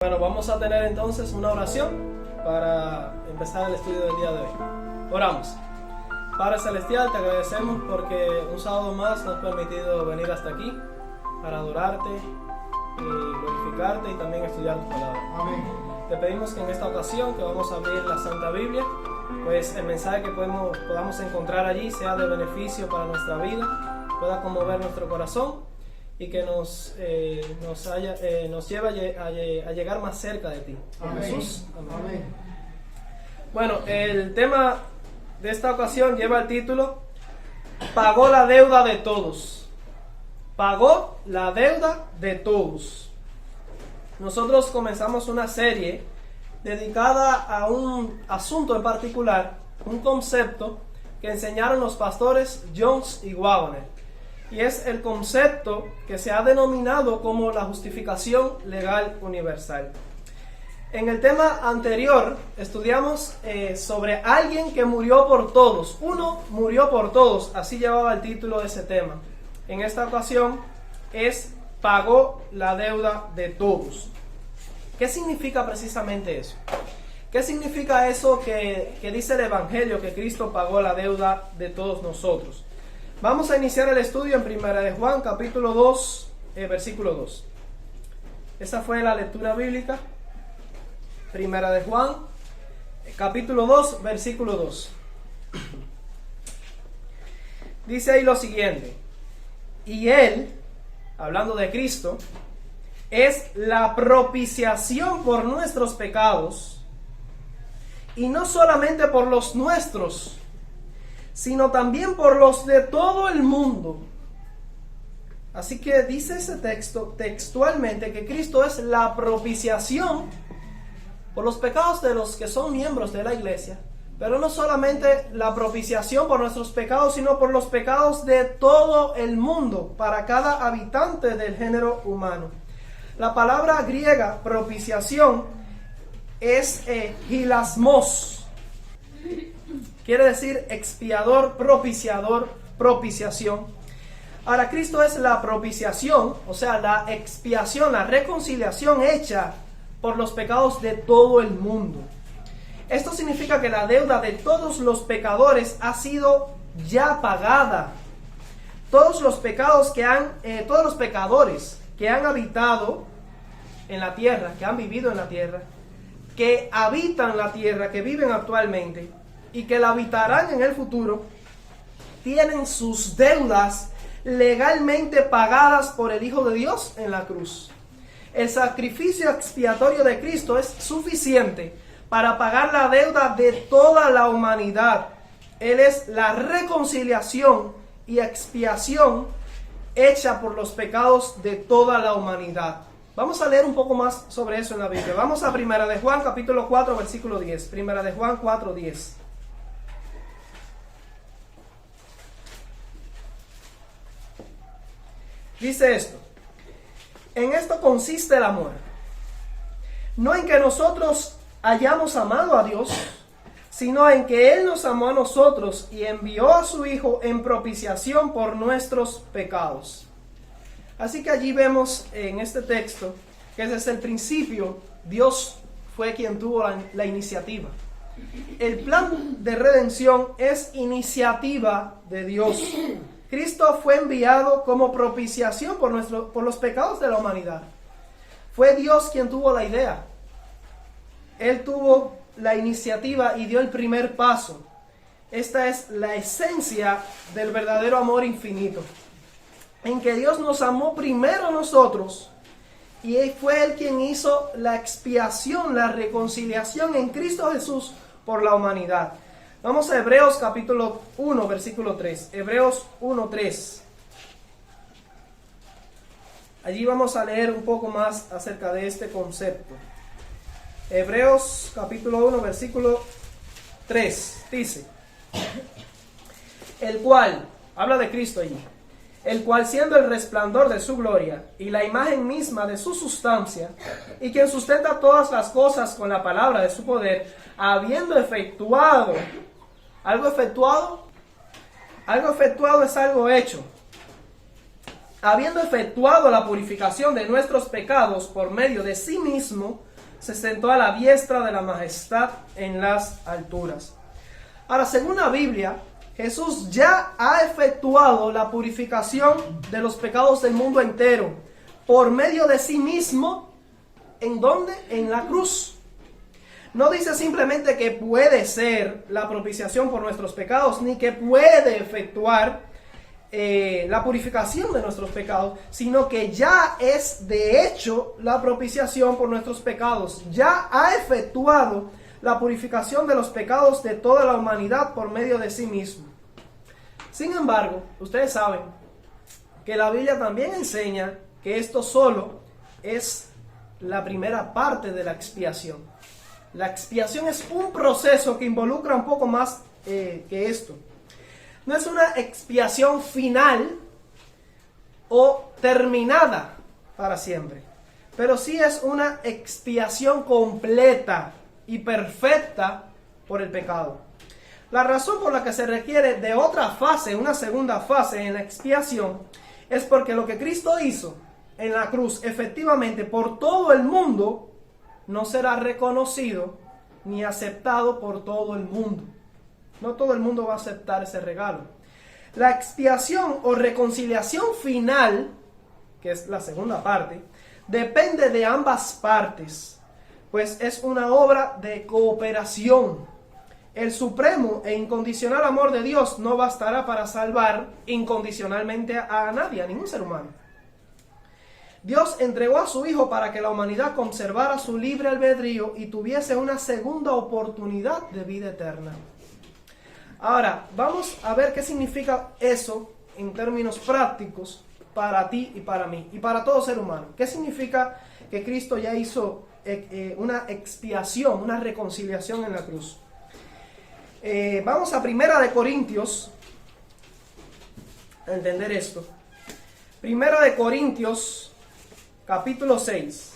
Bueno, vamos a tener entonces una oración para empezar el estudio del día de hoy. Oramos. Padre Celestial, te agradecemos porque un sábado más nos has permitido venir hasta aquí para adorarte y glorificarte y también estudiar tu palabra. Amén. Te pedimos que en esta ocasión que vamos a abrir la Santa Biblia, pues el mensaje que podamos encontrar allí sea de beneficio para nuestra vida, pueda conmover nuestro corazón y que nos lleve a llegar más cerca de ti. Amén. Jesús. Amén. Amén. Bueno, el tema de esta ocasión lleva el título Pagó la deuda de todos. Pagó la deuda de todos. Nosotros comenzamos una serie dedicada a un asunto en particular, un concepto que enseñaron los pastores Jones y Waggoner. Y es el concepto que se ha denominado como la justificación legal universal. En el tema anterior estudiamos sobre alguien que murió por todos. Uno murió por todos, así llevaba el título de ese tema. En esta ocasión es pagó la deuda de todos. ¿Qué significa precisamente eso? ¿Qué significa eso que dice el Evangelio, que Cristo pagó la deuda de todos nosotros? Vamos a iniciar el estudio en 1 de Juan, capítulo 2, versículo 2. Esa fue la lectura bíblica. 1 de Juan, capítulo 2, versículo 2. Dice ahí lo siguiente. Y Él, hablando de Cristo, es la propiciación por nuestros pecados, y no solamente por los nuestros, sino también por los de todo el mundo. Así que dice ese texto textualmente que Cristo es la propiciación por los pecados de los que son miembros de la iglesia, pero no solamente la propiciación por nuestros pecados, sino por los pecados de todo el mundo, para cada habitante del género humano. La palabra griega propiciación es hilasmos. Quiere decir expiador, propiciador, propiciación. Ahora, Cristo es la propiciación, o sea, la expiación, la reconciliación hecha por los pecados de todo el mundo. Esto significa que la deuda de todos los pecadores ha sido ya pagada. Todos los pecadores que han habitado en la tierra, que han vivido en la tierra, que habitan la tierra, que viven actualmente y que la habitarán en el futuro, tienen sus deudas legalmente pagadas por el Hijo de Dios en la cruz. El sacrificio expiatorio de Cristo es suficiente para pagar la deuda de toda la humanidad. Él es la reconciliación y expiación hecha por los pecados de toda la humanidad. Vamos a leer un poco más sobre eso en la Biblia. Vamos a 1 de Juan, capítulo 4, versículo 10. 1 de Juan 4, 10. Dice esto: en esto consiste el amor, no en que nosotros hayamos amado a Dios, sino en que Él nos amó a nosotros y envió a su Hijo en propiciación por nuestros pecados. Así que allí vemos en este texto que desde el principio Dios fue quien tuvo la iniciativa. El plan de redención es iniciativa de Dios. Cristo fue enviado como propiciación por los pecados de la humanidad. Fue Dios quien tuvo la idea. Él tuvo la iniciativa y dio el primer paso. Esta es la esencia del verdadero amor infinito, en que Dios nos amó primero a nosotros y fue Él quien hizo la expiación, la reconciliación en Cristo Jesús por la humanidad. Vamos a Hebreos capítulo 1, versículo 3. Hebreos 1, 3. Allí vamos a leer un poco más acerca de este concepto. Hebreos capítulo 1, versículo 3. Dice: el cual, habla de Cristo allí, el cual siendo el resplandor de su gloria y la imagen misma de su sustancia, y quien sustenta todas las cosas con la palabra de su poder, habiendo efectuado, algo efectuado es algo hecho. Habiendo efectuado la purificación de nuestros pecados por medio de sí mismo, se sentó a la diestra de la majestad en las alturas. Ahora, según la Biblia, Jesús ya ha efectuado la purificación de los pecados del mundo entero por medio de sí mismo. ¿En dónde? En la cruz. No dice simplemente que puede ser la propiciación por nuestros pecados, ni que puede efectuar la purificación de nuestros pecados, sino que ya es de hecho la propiciación por nuestros pecados. Ya ha efectuado la purificación de los pecados de toda la humanidad por medio de sí mismo. Sin embargo, ustedes saben que la Biblia también enseña que esto solo es la primera parte de la expiación. La expiación es un proceso que involucra un poco más que esto. No es una expiación final o terminada para siempre, pero sí es una expiación completa y perfecta por el pecado. La razón por la que se requiere de otra fase, una segunda fase en la expiación, es porque lo que Cristo hizo en la cruz efectivamente por todo el mundo no será reconocido ni aceptado por todo el mundo. No todo el mundo va a aceptar ese regalo. La expiación o reconciliación final, que es la segunda parte, depende de ambas partes, pues es una obra de cooperación. El supremo e incondicional amor de Dios no bastará para salvar incondicionalmente a nadie, a ningún ser humano. Dios entregó a su Hijo para que la humanidad conservara su libre albedrío y tuviese una segunda oportunidad de vida eterna. Ahora, vamos a ver qué significa eso en términos prácticos para ti y para mí y para todo ser humano. ¿Qué significa que Cristo ya hizo una expiación, una reconciliación en la cruz? Vamos a Primera de Corintios a entender esto. Primera de Corintios, capítulo 6.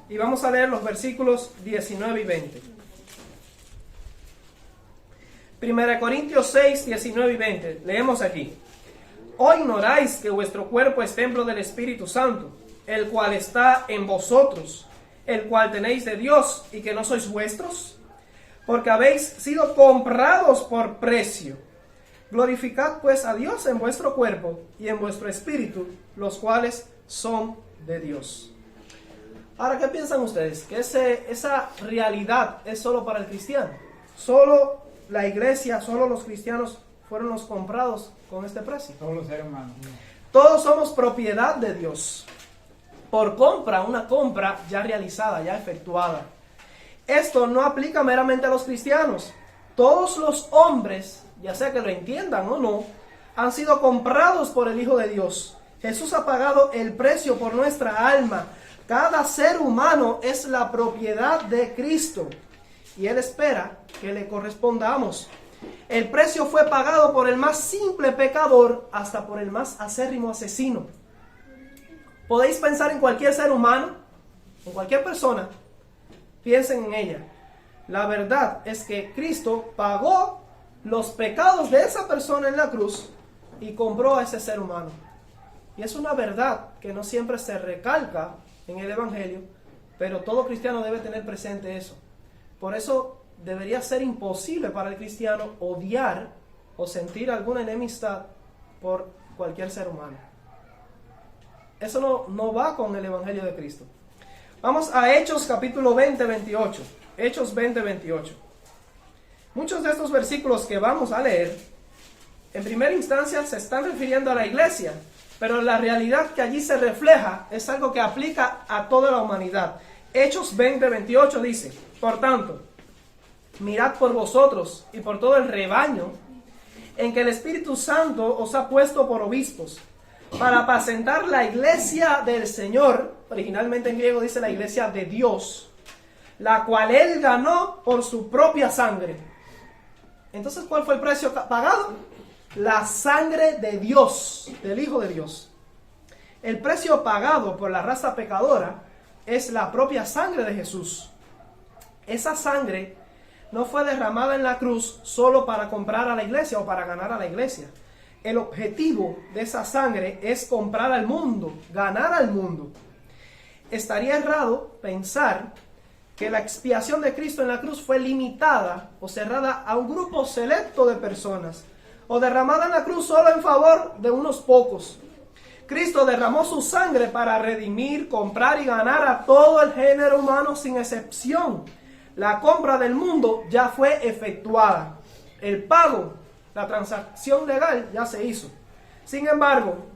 Y vamos a leer los versículos 19 y 20. Primera de Corintios 6, 19 y 20. Leemos aquí. ¿O ignoráis que vuestro cuerpo es templo del Espíritu Santo, el cual está en vosotros, el cual tenéis de Dios, y que no sois vuestros? Porque habéis sido comprados por precio. Glorificad pues a Dios en vuestro cuerpo y en vuestro espíritu, los cuales son de Dios. Ahora, ¿qué piensan ustedes? ¿Que esa realidad es solo para el cristiano? ¿Solo la iglesia, solo los cristianos fueron los comprados con este precio? Todos los seres humanos. Todos somos propiedad de Dios por compra, una compra ya realizada, ya efectuada. Esto no aplica meramente a los cristianos. Todos los hombres, ya sea que lo entiendan o no, han sido comprados por el Hijo de Dios. Jesús ha pagado el precio por nuestra alma. Cada ser humano es la propiedad de Cristo y Él espera que le correspondamos. El precio fue pagado por el más simple pecador hasta por el más acérrimo asesino. Podéis pensar en cualquier ser humano, en cualquier persona, piensen en ella. La verdad es que Cristo pagó los pecados de esa persona en la cruz y compró a ese ser humano. Y es una verdad que no siempre se recalca en el Evangelio, pero todo cristiano debe tener presente eso. Por eso debería ser imposible para el cristiano odiar o sentir alguna enemistad por cualquier ser humano. Eso no va con el Evangelio de Cristo. Vamos a Hechos capítulo 20, 28. Hechos 20, 28. Muchos de estos versículos que vamos a leer, en primera instancia se están refiriendo a la iglesia, pero la realidad que allí se refleja es algo que aplica a toda la humanidad. Hechos 20, 28 dice: por tanto, mirad por vosotros y por todo el rebaño en que el Espíritu Santo os ha puesto por obispos, para apacentar la iglesia del Señor. Originalmente en griego dice la iglesia de Dios, la cual Él ganó por su propia sangre. Entonces, ¿cuál fue el precio pagado? La sangre de Dios, del Hijo de Dios. El precio pagado por la raza pecadora es la propia sangre de Jesús. Esa sangre no fue derramada en la cruz solo para comprar a la iglesia o para ganar a la iglesia. El objetivo de esa sangre es comprar al mundo, ganar al mundo. Estaría errado pensar que la expiación de Cristo en la cruz fue limitada o cerrada a un grupo selecto de personas, o derramada en la cruz solo en favor de unos pocos. Cristo derramó su sangre para redimir, comprar y ganar a todo el género humano sin excepción. La compra del mundo ya fue efectuada. El pago, la transacción legal ya se hizo. Sin embargo,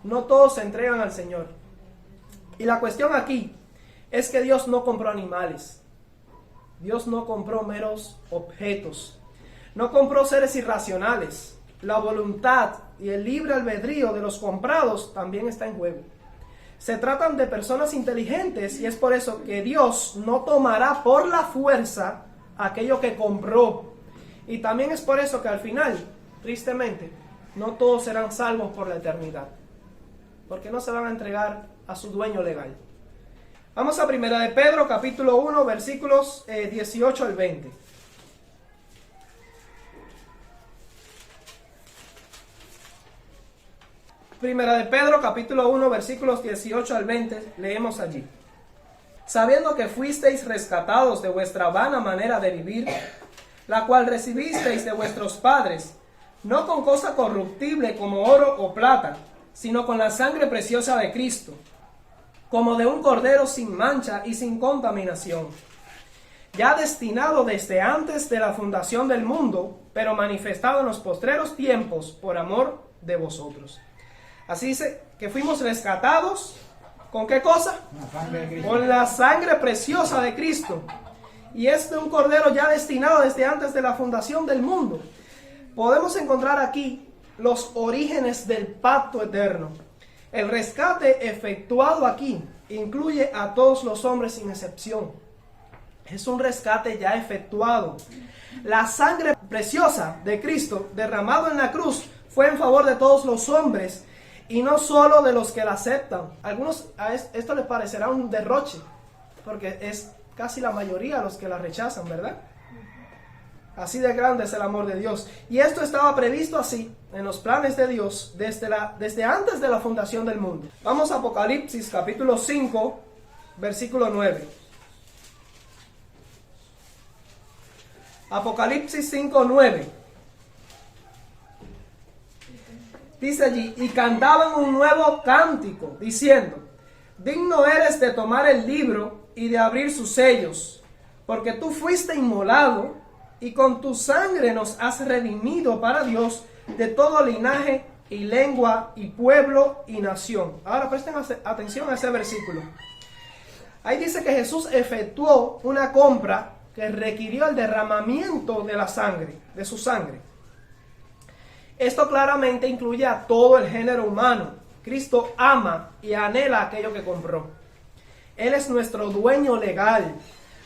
no todos se entregan al Señor. Y la cuestión aquí es que Dios no compró animales. Dios no compró meros objetos. No compró seres irracionales. La voluntad y el libre albedrío de los comprados también está en juego. Se tratan de personas inteligentes y es por eso que Dios no tomará por la fuerza aquello que compró. Y también es por eso que al final, tristemente, no todos serán salvos por la eternidad, porque no se van a entregar a su dueño legal. Vamos a 1 de Pedro, capítulo 1, versículos 18 al 20. Primera de Pedro, capítulo 1, versículos 18 al 20, leemos allí. Sabiendo que fuisteis rescatados de vuestra vana manera de vivir, la cual recibisteis de vuestros padres, no con cosa corruptible como oro o plata, sino con la sangre preciosa de Cristo, como de un cordero sin mancha y sin contaminación, ya destinado desde antes de la fundación del mundo, pero manifestado en los postreros tiempos por amor de vosotros. Así dice que fuimos rescatados, ¿con qué cosa? Con la sangre preciosa de Cristo. Y es de un cordero ya destinado desde antes de la fundación del mundo. Podemos encontrar aquí los orígenes del pacto eterno. El rescate efectuado aquí incluye a todos los hombres sin excepción. Es un rescate ya efectuado. La sangre preciosa de Cristo derramado en la cruz fue en favor de todos los hombres y no solo de los que la aceptan. Algunos a esto les parecerá un derroche, porque es casi la mayoría los que la rechazan, ¿verdad? Así de grande es el amor de Dios. Y esto estaba previsto así en los planes de Dios desde antes de la fundación del mundo. Vamos a Apocalipsis capítulo 5, versículo 9. Apocalipsis 5, 9. Dice allí, y cantaban un nuevo cántico, diciendo, digno eres de tomar el libro y de abrir sus sellos, porque tú fuiste inmolado, y con tu sangre nos has redimido para Dios de todo linaje y lengua y pueblo y nación. Ahora presten atención a ese versículo. Ahí dice que Jesús efectuó una compra que requirió el derramamiento de la sangre, de su sangre. Esto claramente incluye a todo el género humano. Cristo ama y anhela aquello que compró. Él es nuestro dueño legal,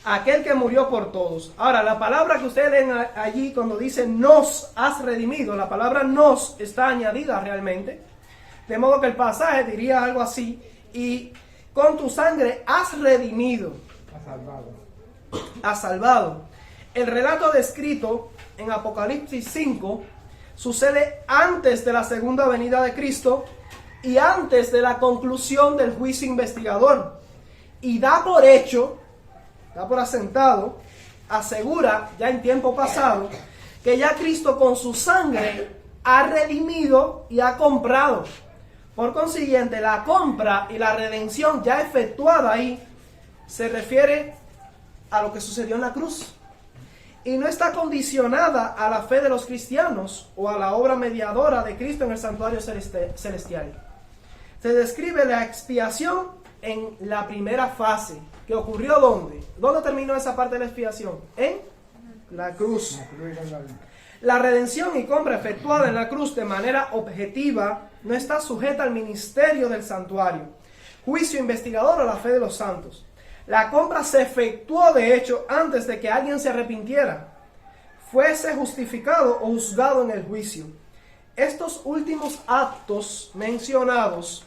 aquel que murió por todos. Ahora, la palabra que ustedes leen allí cuando dice nos has redimido, la palabra nos está añadida realmente. De modo que el pasaje diría algo así, y con tu sangre has redimido. Has salvado. El relato descrito en Apocalipsis 5 sucede antes de la segunda venida de Cristo y antes de la conclusión del juicio investigador. Y da por hecho, da por asentado, asegura ya en tiempo pasado, que ya Cristo con su sangre ha redimido y ha comprado. Por consiguiente, la compra y la redención ya efectuada ahí se refiere a lo que sucedió en la cruz. Y no está condicionada a la fe de los cristianos o a la obra mediadora de Cristo en el santuario celestial. Se describe la expiación en la primera fase, que ocurrió ¿dónde? ¿Dónde terminó esa parte de la expiación? En la cruz. La redención y compra efectuada en la cruz de manera objetiva no está sujeta al ministerio del santuario, juicio investigador o la fe de los santos. La compra se efectuó de hecho antes de que alguien se arrepintiera, fuese justificado o juzgado en el juicio. Estos últimos actos mencionados,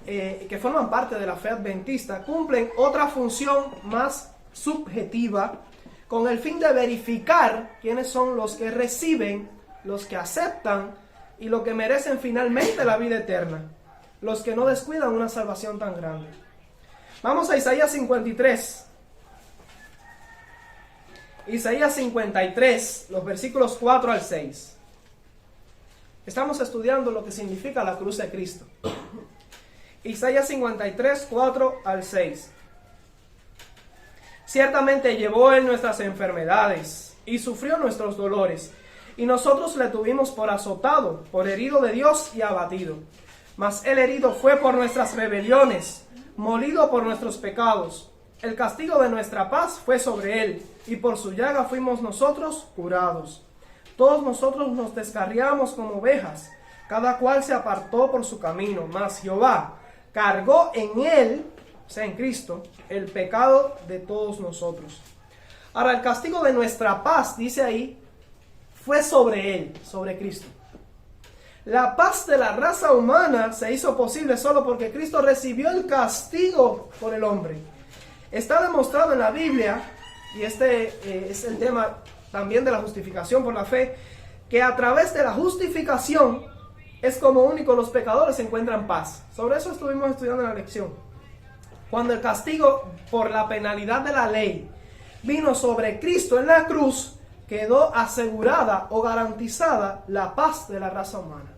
que forman parte de la fe adventista, cumplen otra función más subjetiva con el fin de verificar quiénes son los que reciben, los que aceptan y los que merecen finalmente la vida eterna, los que no descuidan una salvación tan grande. Vamos a Isaías 53. Isaías 53, los versículos 4 al 6. Estamos estudiando lo que significa la cruz de Cristo. Isaías 53, 4 al 6. Ciertamente llevó Él nuestras enfermedades y sufrió nuestros dolores, y nosotros le tuvimos por azotado, por herido de Dios y abatido. Mas Él herido fue por nuestras rebeliones, molido por nuestros pecados. El castigo de nuestra paz fue sobre Él, y por su llaga fuimos nosotros curados. Todos nosotros nos descarriamos como ovejas, cada cual se apartó por su camino, mas Jehová cargó en Él, o sea en Cristo, el pecado de todos nosotros. Ahora, el castigo de nuestra paz, dice ahí, fue sobre Él, sobre Cristo. La paz de la raza humana se hizo posible solo porque Cristo recibió el castigo por el hombre. Está demostrado en la Biblia, y este es el tema también de la justificación por la fe, que a través de la justificación es como único los pecadores encuentran paz. Sobre eso estuvimos estudiando en la lección. Cuando el castigo por la penalidad de la ley vino sobre Cristo en la cruz, quedó asegurada o garantizada la paz de la raza humana.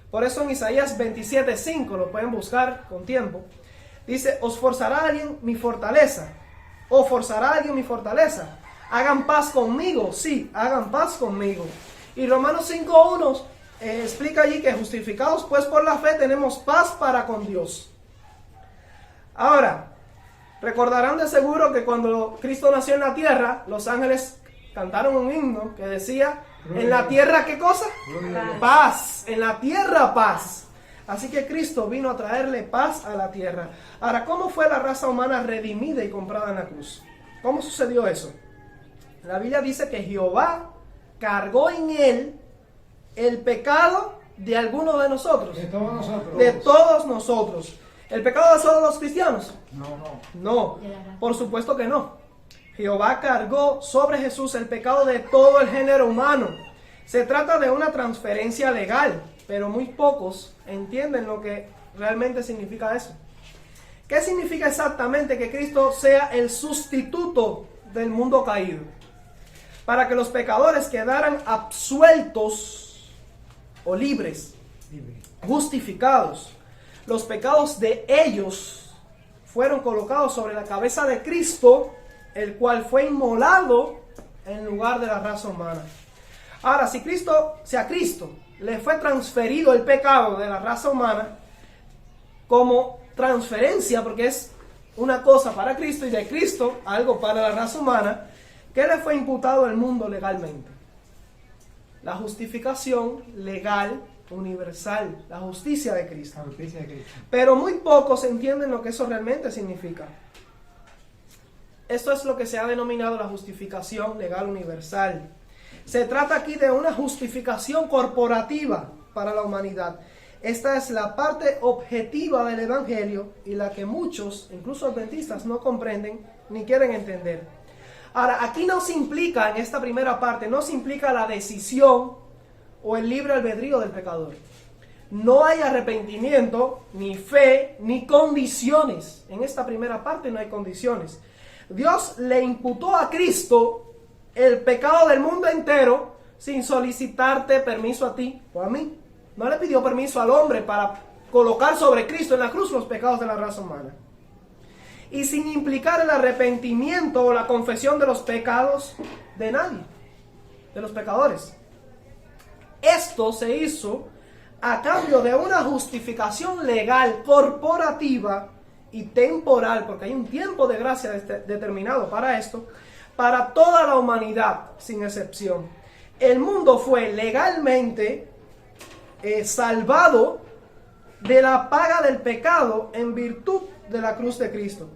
Por eso en Isaías 27:5, lo pueden buscar con tiempo, dice: ¿os forzará alguien mi fortaleza? ¿O forzará alguien mi fortaleza? Hagan paz conmigo, sí, hagan paz conmigo. Y Romanos 5:1 explica allí que justificados pues por la fe tenemos paz para con Dios. Ahora, recordarán de seguro que cuando Cristo nació en la tierra, los ángeles cantaron un himno que decía: ¿en la tierra qué cosa? Paz. En la tierra paz. Así que Cristo vino a traerle paz a la tierra. Ahora, ¿cómo fue la raza humana redimida y comprada en la cruz? ¿Cómo sucedió eso? La Biblia dice que Jehová cargó en Él el pecado de alguno de nosotros. De todos nosotros. De todos nosotros. ¿El pecado de solo los cristianos? No. No, por supuesto que no. Jehová cargó sobre Jesús el pecado de todo el género humano. Se trata de una transferencia legal, pero muy pocos entienden lo que realmente significa eso. ¿Qué significa exactamente que Cristo sea el sustituto del mundo caído? Para que los pecadores quedaran absueltos o libres, justificados. Los pecados de ellos fueron colocados sobre la cabeza de Cristo, el cual fue inmolado en lugar de la raza humana. Ahora, si a Cristo le fue transferido el pecado de la raza humana como transferencia, porque es una cosa para Cristo y de Cristo algo para la raza humana, ¿qué le fue imputado al mundo legalmente? La justificación legal universal, la justicia de Cristo. La justicia de Cristo. Pero muy pocos entienden lo que eso realmente significa. Esto es lo que se ha denominado la justificación legal universal. Se trata aquí de una justificación corporativa para la humanidad. Esta es la parte objetiva del Evangelio y la que muchos, incluso adventistas, no comprenden ni quieren entender. Ahora, aquí no se implica, en esta primera parte, no se implica la decisión o el libre albedrío del pecador. No hay arrepentimiento, ni fe, ni condiciones. En esta primera parte no hay condiciones. Dios le imputó a Cristo el pecado del mundo entero sin solicitarte permiso a ti o a mí. No le pidió permiso al hombre para colocar sobre Cristo en la cruz los pecados de la raza humana. Y sin implicar el arrepentimiento o la confesión de los pecados de nadie, de los pecadores. Esto se hizo a cambio de una justificación legal, corporativa y temporal, porque hay un tiempo de gracia determinado para esto, para toda la humanidad, sin excepción. El mundo fue legalmente salvado de la paga del pecado en virtud de la cruz de Cristo.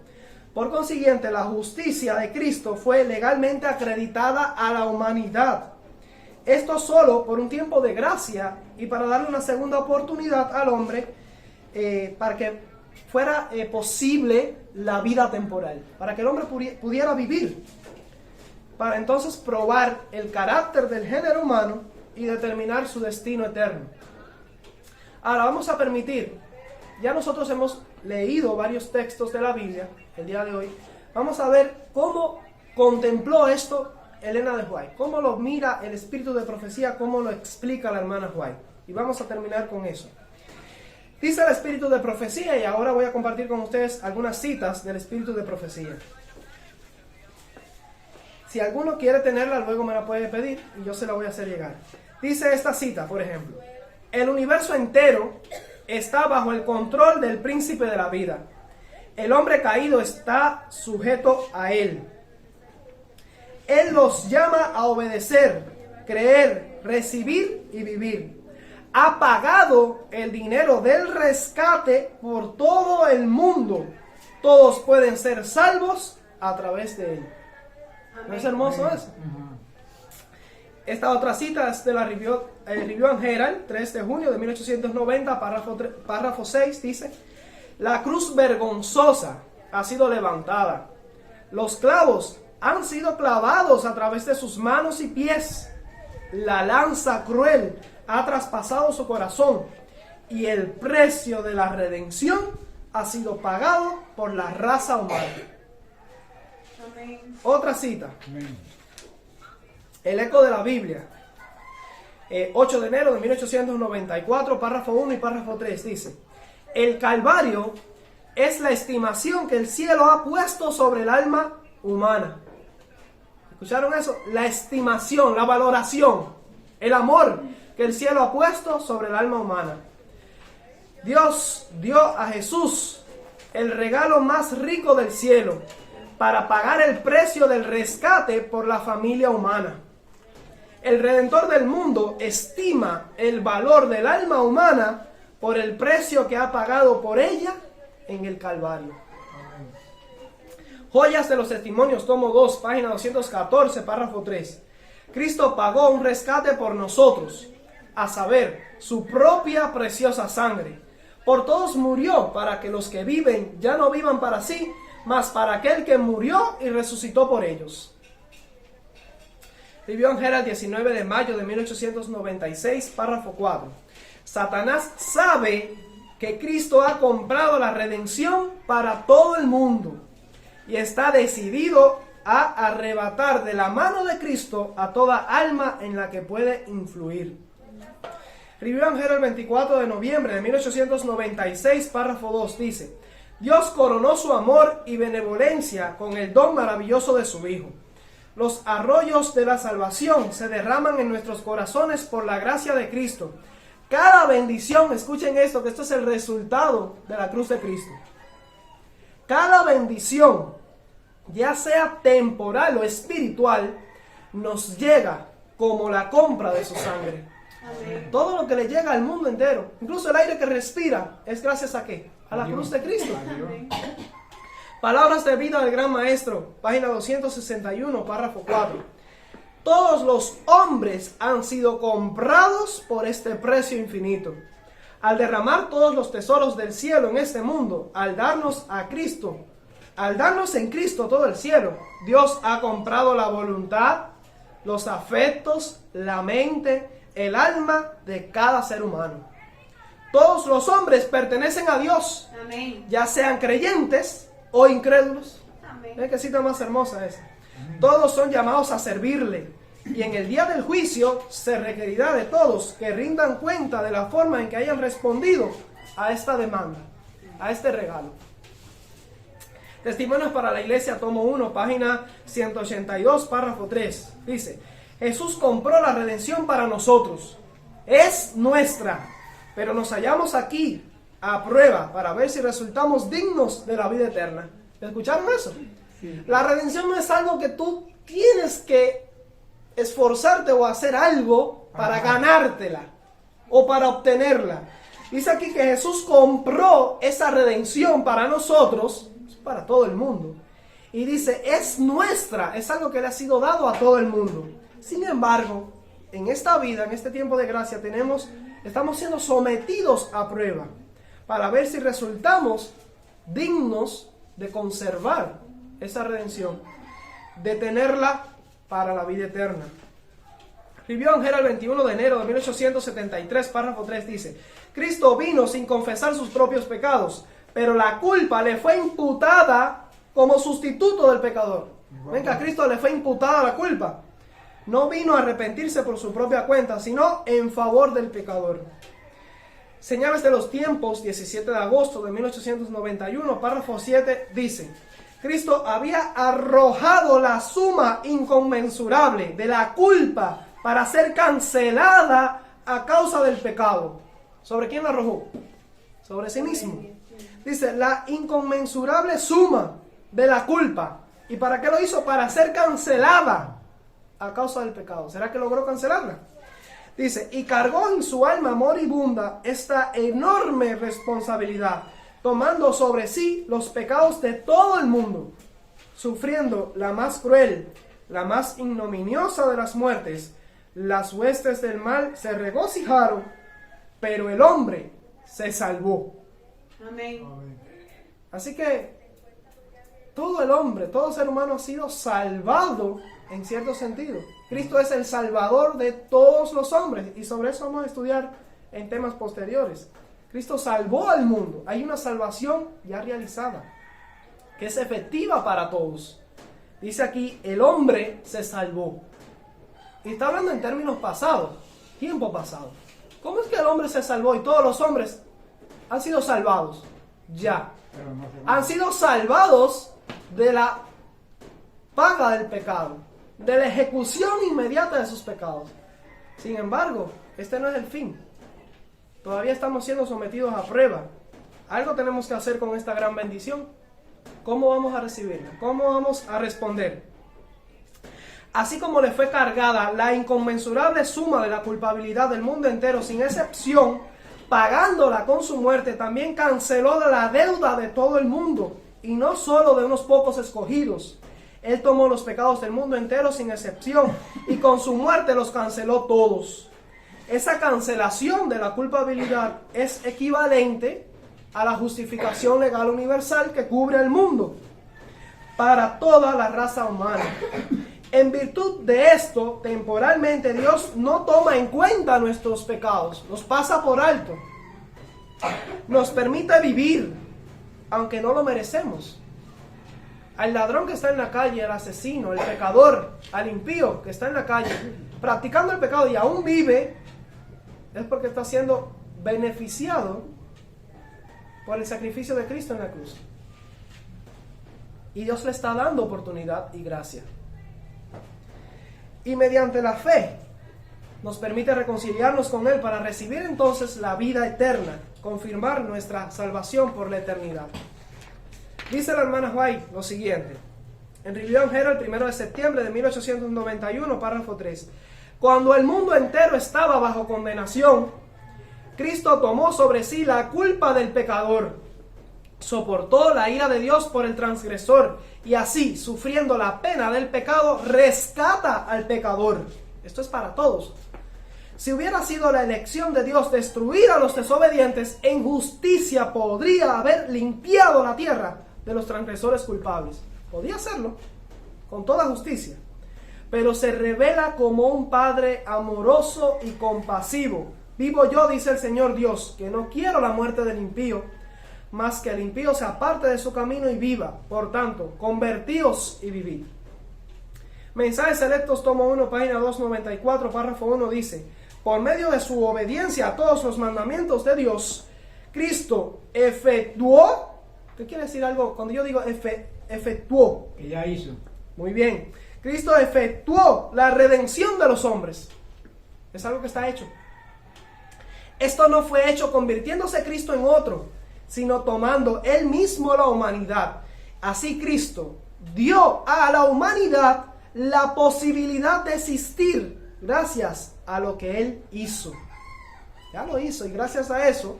Por consiguiente, la justicia de Cristo fue legalmente acreditada a la humanidad. Esto solo por un tiempo de gracia y para darle una segunda oportunidad al hombre para que fuera posible la vida temporal, para que el hombre pudiera vivir, para entonces probar el carácter del género humano y determinar su destino eterno. Ahora vamos a permitir, ya nosotros hemos leído varios textos de la Biblia el día de hoy, vamos a ver cómo contempló esto Elena de White? ¿Cómo lo mira el espíritu de profecía? ¿Cómo lo explica la hermana White? Y vamos a terminar con eso. Dice el espíritu de profecía, y ahora voy a compartir con ustedes algunas citas del espíritu de profecía. Si alguno quiere tenerla, luego me la puede pedir y yo se la voy a hacer llegar. Dice esta cita, por ejemplo: el universo entero está bajo el control del príncipe de la vida. El hombre caído está sujeto a él. Él los llama a obedecer, creer, recibir y vivir. Ha pagado el dinero del rescate por todo el mundo. Todos pueden ser salvos a través de él. ¿No es hermoso eso? Esta otra cita es de la Review and Herald, 3 de junio de 1890, párrafo 6, dice: la cruz vergonzosa ha sido levantada. Los clavos han sido clavados a través de sus manos y pies. La lanza cruel ha traspasado su corazón. Y el precio de la redención ha sido pagado por la raza humana. Amén. Otra cita. Amén. El eco de la Biblia, 8 de enero de 1894, párrafo 1 y párrafo 3, dice: el Calvario es la estimación que el cielo ha puesto sobre el alma humana. ¿Escucharon eso? La estimación, la valoración, el amor que el cielo ha puesto sobre el alma humana. Dios dio a Jesús el regalo más rico del cielo para pagar el precio del rescate por la familia humana. El Redentor del mundo estima el valor del alma humana por el precio que ha pagado por ella en el Calvario. Amén. Joyas de los Testimonios, tomo 2, página 214, párrafo 3. Cristo pagó un rescate por nosotros, a saber, su propia preciosa sangre. Por todos murió, para que los que viven ya no vivan para sí, mas para aquel que murió y resucitó por ellos. Review and Herald, 19 de mayo de 1896, párrafo 4. Satanás sabe que Cristo ha comprado la redención para todo el mundo y está decidido a arrebatar de la mano de Cristo a toda alma en la que puede influir. Review and Herald, 24 de noviembre de 1896, párrafo 2, dice: Dios coronó su amor y benevolencia con el don maravilloso de su Hijo. Los arroyos de la salvación se derraman en nuestros corazones por la gracia de Cristo. Cada bendición, escuchen esto, que esto es el resultado de la cruz de Cristo. Cada bendición, ya sea temporal o espiritual, nos llega como la compra de su sangre. Amén. Todo lo que le llega al mundo entero, incluso el aire que respira, es gracias a ¿qué? A la cruz de Cristo. Amén. Palabras de vida del Gran Maestro, página 261, párrafo 4. Todos los hombres han sido comprados por este precio infinito. Al derramar todos los tesoros del cielo en este mundo, al darnos a Cristo, al darnos en Cristo todo el cielo, Dios ha comprado la voluntad, los afectos, la mente, el alma de cada ser humano. Todos los hombres pertenecen a Dios. Amén. Ya sean creyentes o incrédulos. Amén. ¿Ven qué cita más hermosa esa? Amén. Todos son llamados a servirle, y en el día del juicio se requerirá de todos que rindan cuenta de la forma en que hayan respondido a esta demanda, a este regalo. Testimonios para la Iglesia, tomo 1, página 182, párrafo 3. Dice: Jesús compró la redención para nosotros. Es nuestra, pero nos hallamos aquí a prueba para ver si resultamos dignos de la vida eterna. ¿Escucharon eso? Sí. La redención no es algo que tú tienes que esforzarte o hacer algo para ganártela o para obtenerla. Dice aquí que Jesús compró esa redención para nosotros, para todo el mundo. Y dice, es nuestra, es algo que le ha sido dado a todo el mundo. Sin embargo, en esta vida, en este tiempo de gracia, estamos siendo sometidos a prueba para ver si resultamos dignos de conservar esa redención, de tenerla para la vida eterna. Review and Herald, 21 de enero de 1873, párrafo 3 dice: Cristo vino sin confesar sus propios pecados, pero la culpa le fue imputada como sustituto del pecador. Venga, a Cristo le fue imputada la culpa. no vino a arrepentirse por su propia cuenta, sino en favor del pecador. Señales de los tiempos, 17 de agosto de 1891, párrafo 7, dice: Cristo había arrojado la suma inconmensurable de la culpa para ser cancelada a causa del pecado. ¿Sobre quién la arrojó? Sobre sí mismo. Dice, la inconmensurable suma de la culpa. ¿Y para qué lo hizo? Para ser cancelada a causa del pecado. ¿Será que logró cancelarla? Dice, y cargó en su alma moribunda esta enorme responsabilidad, tomando sobre sí los pecados de todo el mundo, sufriendo la más cruel, la más ignominiosa de las muertes. Las huestes del mal se regocijaron, pero el hombre se salvó. Amén. Así que todo el hombre, todo ser humano ha sido salvado en cierto sentido. Cristo es el salvador de todos los hombres, y sobre eso vamos a estudiar en temas posteriores. Cristo salvó al mundo. Hay una salvación ya realizada, que es efectiva para todos. Dice aquí, el hombre se salvó. Y está hablando en términos pasados, tiempo pasado. ¿Cómo es que el hombre se salvó y todos los hombres han sido salvados? Ya. Han sido salvados de la paga del pecado, de la ejecución inmediata de sus pecados. Sin embargo, este no es el fin. Todavía estamos siendo sometidos a prueba. Algo tenemos que hacer con esta gran bendición. ¿Cómo vamos a recibirla? ¿Cómo vamos a responder? Así como le fue cargada la inconmensurable suma de la culpabilidad del mundo entero, sin excepción, pagándola con su muerte, también canceló la deuda de todo el mundo, y no solo de unos pocos escogidos. Él tomó los pecados del mundo entero sin excepción, y con su muerte los canceló todos. Esa cancelación de la culpabilidad es equivalente a la justificación legal universal que cubre el mundo para toda la raza humana. En virtud de esto, temporalmente Dios no toma en cuenta nuestros pecados, los pasa por alto. Nos permite vivir, aunque no lo merecemos. Al ladrón que está en la calle, al asesino, al pecador, al impío que está en la calle, practicando el pecado y aún vive, es porque está siendo beneficiado por el sacrificio de Cristo en la cruz. Y Dios le está dando oportunidad y gracia. Y mediante la fe nos permite reconciliarnos con Él para recibir entonces la vida eterna, confirmar nuestra salvación por la eternidad. Dice la hermana White lo siguiente, en Review and Herald, 1 de septiembre de 1891, párrafo 3. Cuando el mundo entero estaba bajo condenación, Cristo tomó sobre sí la culpa del pecador, soportó la ira de Dios por el transgresor, y así, sufriendo la pena del pecado, rescata al pecador. Esto es para todos. Si hubiera sido la elección de Dios destruir a los desobedientes, en justicia podría haber limpiado la tierra de los transgresores culpables. Podía hacerlo, con toda justicia. Pero se revela como un Padre amoroso y compasivo. Vivo yo, dice el Señor Dios, que no quiero la muerte del impío, mas que el impío se aparte de su camino y viva. Por tanto, convertíos y vivid. Mensajes Selectos, tomo 1, página 294, párrafo 1, dice: por medio de su obediencia a todos los mandamientos de Dios, Cristo efectuó. ¿Qué quiere decir algo? Cuando yo digo efectuó, Que ya hizo. muy bien. Cristo efectuó la redención de los hombres. Es algo que está hecho. Esto no fue hecho convirtiéndose Cristo en otro, sino tomando Él mismo la humanidad. Así Cristo dio a la humanidad la posibilidad de existir gracias a lo que Él hizo. Ya lo hizo, y gracias a eso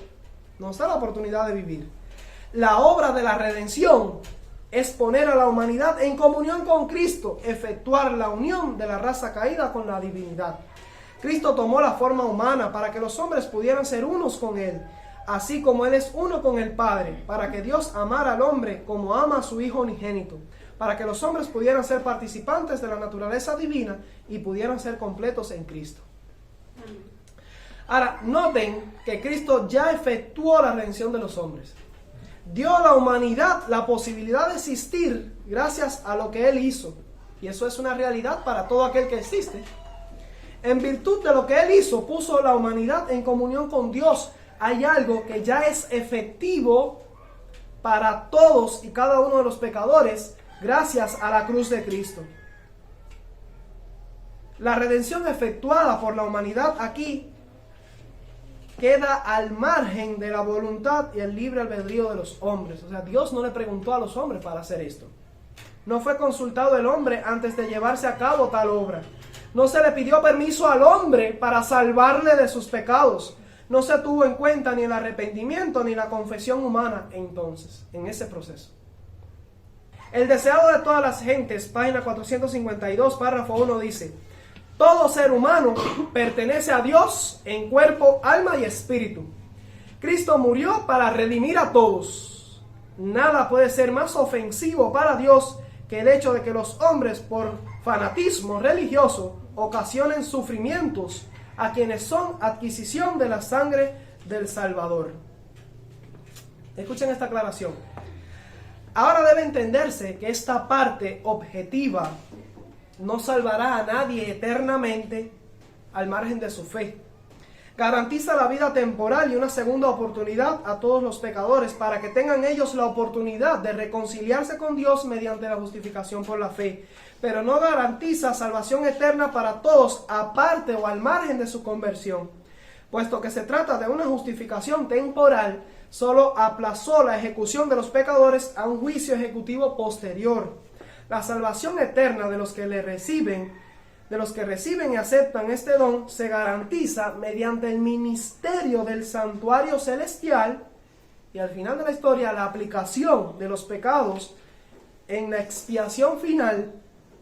nos da la oportunidad de vivir. La obra de la redención es poner a la humanidad en comunión con Cristo, efectuar la unión de la raza caída con la divinidad. Cristo tomó la forma humana para que los hombres pudieran ser unos con Él, así como Él es uno con el Padre, para que Dios amara al hombre como ama a su Hijo unigénito, para que los hombres pudieran ser participantes de la naturaleza divina y pudieran ser completos en Cristo. Ahora, noten que Cristo ya efectuó la redención de los hombres. Dio a la humanidad la posibilidad de existir gracias a lo que Él hizo. y eso es una realidad para todo aquel que existe. En virtud de lo que Él hizo, puso la humanidad en comunión con Dios. Hay algo que ya es efectivo para todos y cada uno de los pecadores gracias a la cruz de Cristo. La redención efectuada por la humanidad aquí queda al margen de la voluntad y el libre albedrío de los hombres. O sea, Dios no le preguntó a los hombres para hacer esto. No fue consultado el hombre antes de llevarse a cabo tal obra. No se le pidió permiso al hombre para salvarle de sus pecados. No se tuvo en cuenta ni el arrepentimiento ni la confesión humana entonces, en ese proceso. El deseado de todas las gentes, página 452, párrafo 1 dice: todo ser humano pertenece a Dios en cuerpo, alma y espíritu. Cristo murió para redimir a todos. Nada puede ser más ofensivo para Dios que el hecho de que los hombres, por fanatismo religioso, ocasionen sufrimientos a quienes son adquisición de la sangre del Salvador. Escuchen esta aclaración. Ahora debe entenderse que esta parte objetiva no salvará a nadie eternamente al margen de su fe. Garantiza la vida temporal y una segunda oportunidad a todos los pecadores para que tengan ellos la oportunidad de reconciliarse con Dios mediante la justificación por la fe. Pero no garantiza salvación eterna para todos aparte o al margen de su conversión. Puesto que se trata de una justificación temporal, solo aplazó la ejecución de los pecadores a un juicio ejecutivo posterior. La salvación eterna de los que reciben y aceptan este don se garantiza mediante el ministerio del santuario celestial y al final de la historia la aplicación de los pecados en la expiación final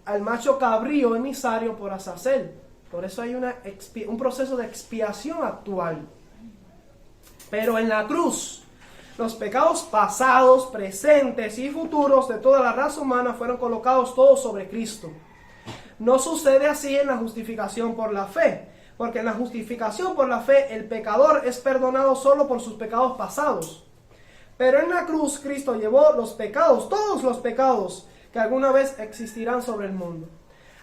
al macho cabrío emisario por Azazel. Por eso hay un proceso de expiación actual. Pero en la cruz, los pecados pasados, presentes y futuros de toda la raza humana fueron colocados todos sobre Cristo. No sucede así en la justificación por la fe, porque en la justificación por la fe el pecador es perdonado solo por sus pecados pasados. Pero en la cruz Cristo llevó los pecados, todos los pecados que alguna vez existirán sobre el mundo.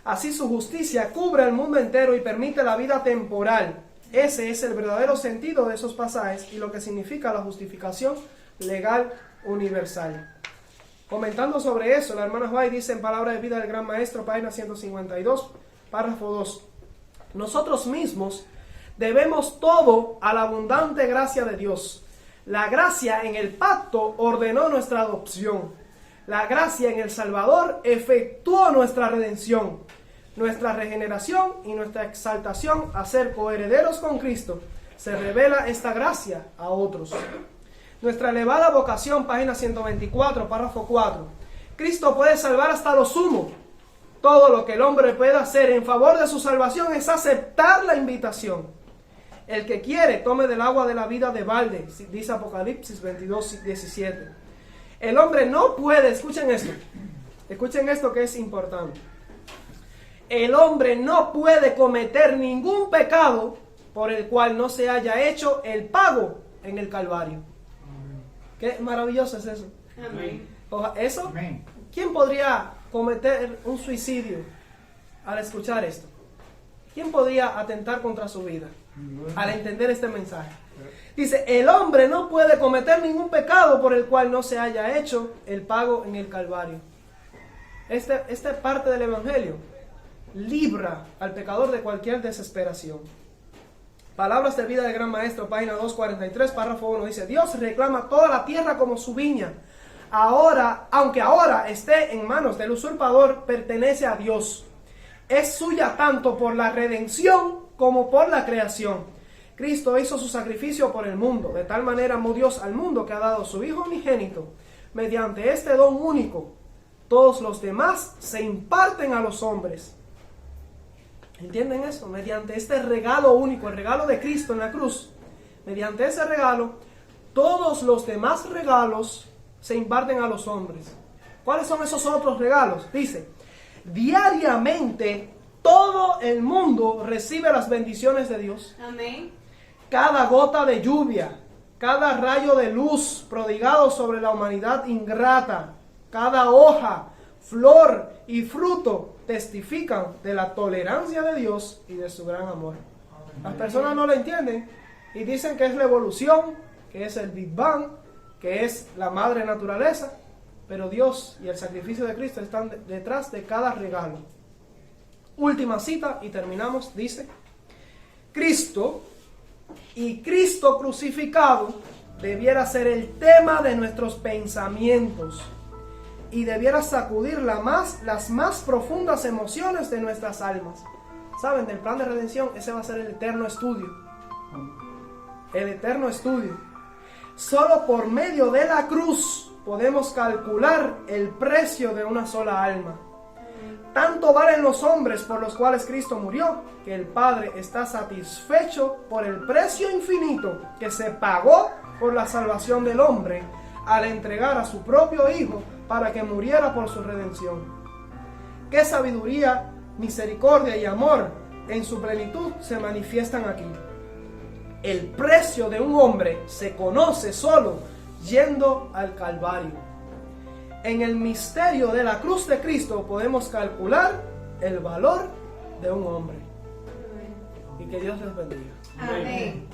Así su justicia cubre el mundo entero y permite la vida temporal. Ese es el verdadero sentido de esos pasajes y lo que significa la justificación legal universal. Comentando sobre eso, la hermana White dice en Palabra de Vida del Gran Maestro, página 152, párrafo 2. Nosotros mismos debemos todo a la abundante gracia de Dios. La gracia en el pacto ordenó nuestra adopción. La gracia en el Salvador efectuó nuestra redención, nuestra regeneración y nuestra exaltación a ser coherederos con Cristo. Se revela esta gracia a otros. Nuestra elevada vocación, página 124, párrafo 4. Cristo puede salvar hasta lo sumo. Todo lo que el hombre puede hacer en favor de su salvación es aceptar la invitación. El que quiere, tome del agua de la vida de balde, dice Apocalipsis 22, 17. El hombre no puede, escuchen esto que es importante. El hombre no puede cometer ningún pecado por el cual no se haya hecho el pago en el Calvario. Qué maravilloso es eso. Amén. Eso, Amén. ¿Quién podría cometer un suicidio al escuchar esto? ¿Quién podría atentar contra su vida al entender este mensaje? Dice, el hombre no puede cometer ningún pecado por el cual no se haya hecho el pago en el Calvario. Esta parte del Evangelio libra al pecador de cualquier desesperación. Palabras de Vida del Gran Maestro, página 243, párrafo 1, dice: Dios reclama toda la tierra como su viña. Ahora, aunque ahora esté en manos del usurpador, pertenece a Dios. Es suya tanto por la redención como por la creación. Cristo hizo su sacrificio por el mundo. De tal manera amó Dios al mundo que ha dado su Hijo unigénito. Mediante este don único, todos los demás se imparten a los hombres. ¿Entienden eso? Mediante este regalo único, el regalo de Cristo en la cruz, mediante ese regalo, todos los demás regalos se imparten a los hombres. ¿Cuáles son esos otros regalos? Dice, diariamente todo el mundo recibe las bendiciones de Dios. Amén. Cada gota de lluvia, cada rayo de luz prodigado sobre la humanidad ingrata, cada hoja, flor y fruto testifican de la tolerancia de Dios y de su gran amor. Las personas no lo entienden y dicen que es la evolución, que es el Big Bang, que es la madre naturaleza, pero Dios y el sacrificio de Cristo están detrás de cada regalo. Última cita y terminamos, dice: Cristo y Cristo crucificado debiera ser el tema de nuestros pensamientos y debiera sacudir las más profundas emociones de nuestras almas. ¿Saben? Del plan de redención, ese va a ser el eterno estudio. El eterno estudio. Solo por medio de la cruz podemos calcular el precio de una sola alma. Tanto valen los hombres por los cuales Cristo murió, que el Padre está satisfecho por el precio infinito que se pagó por la salvación del hombre al entregar a su propio Hijo para que muriera por su redención. Qué sabiduría, misericordia y amor en su plenitud se manifiestan aquí. El precio de un hombre se conoce solo yendo al Calvario. En el misterio de la cruz de Cristo podemos calcular el valor de un hombre. Y que Dios les bendiga. Amén.